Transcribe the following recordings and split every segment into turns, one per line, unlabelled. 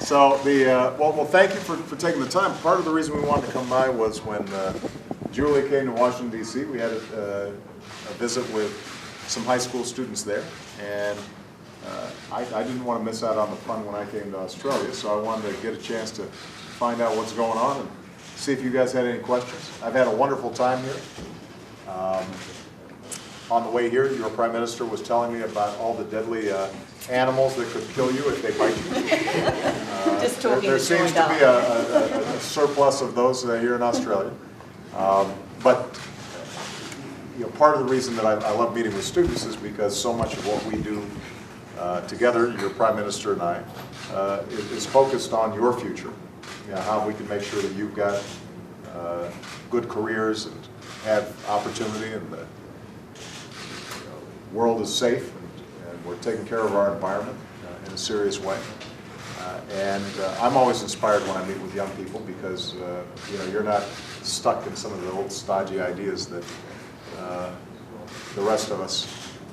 So well, thank you for taking the time. Part of the reason we wanted to come by was when Julie came to Washington, D.C., we had a visit with some high school students there, and I didn't want to miss out on the fun when I came to Australia, so I wanted to get a chance to find out what's going on and see if you guys had any questions. I've had a wonderful time here. On the way here, your Prime Minister was telling me about all the deadly animals that could kill you if they bite you.
Just talking
there seems to be a surplus of those here in Australia. But part of the reason that I love meeting with students is because so much of what we do together, your Prime Minister and I, is focused on your future. How we can make sure that you've got good careers and have opportunity, and the world is safe, and we're taking care of our environment in a serious way. And I'm always inspired when I meet with young people because you're not stuck in some of the old stodgy ideas that the rest of us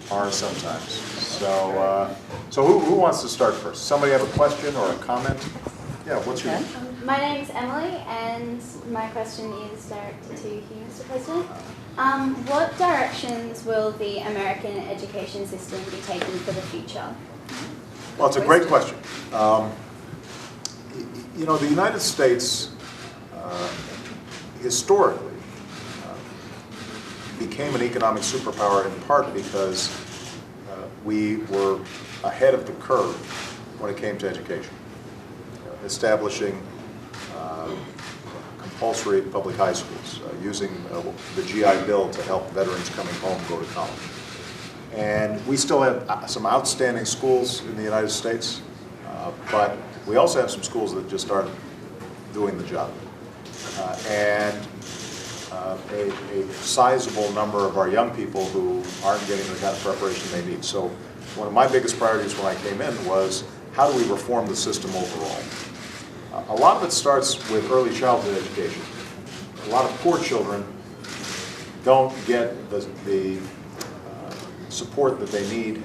are sometimes. So who wants to start first? Somebody have a question or a comment? Yeah, what's your name?
My name's Emily, and my question is directed to you, Mr. President. What directions will the American education system be taking for the future?
Well, it's a great question. The United States historically became an economic superpower in part because we were ahead of the curve when it came to education, establishing compulsory public high schools, using the GI Bill to help veterans coming home go to college. And we still have some outstanding schools in the United States, but we also have some schools that just aren't doing the job. And a sizable number of our young people who aren't getting the kind of preparation they need. So one of my biggest priorities when I came in was, how do we reform the system overall? A lot of it starts with early childhood education. A lot of poor children don't get the support that they need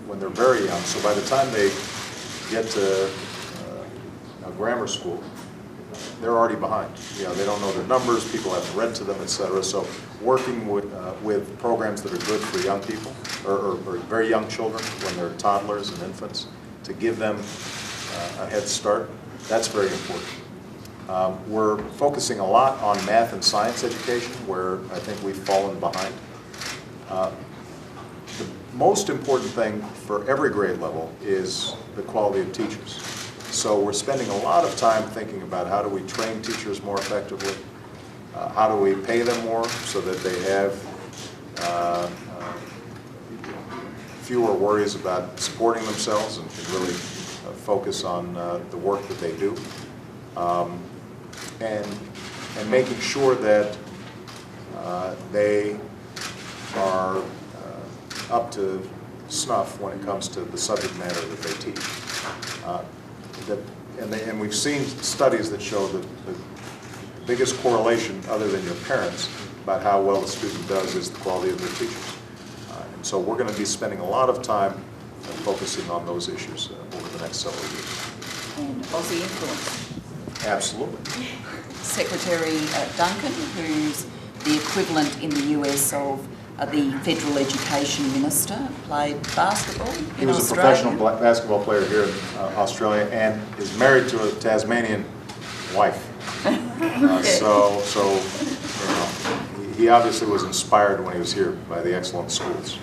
when they're very young. So by the time they get to grammar school, they're already behind. They don't know their numbers, people haven't read to them, etc. So working with programs that are good for young people, or very young children when they're toddlers and infants, to give them a head start, that's very important. We're focusing a lot on math and science education, where I think we've fallen behind. The most important thing for every grade level is the quality of teachers. So we're spending a lot of time thinking about how do we train teachers more effectively, how do we pay them more so that they have fewer worries about supporting themselves and can really focus on the work that they do, and making sure that they are up to snuff when it comes to the subject matter that they teach. And we've seen studies that show that the biggest correlation, other than your parents, about how well the student does is the quality of their teachers. And so we're going to be spending a lot of time focusing on those issues over the next several years.
And Aussie influence.
Absolutely.
Secretary Duncan, who's the equivalent in the US of the Federal Education Minister, played basketball in Australia.
He was a professional basketball player here in Australia and is married to a Tasmanian wife. So he obviously was inspired when he was here by the excellent schools.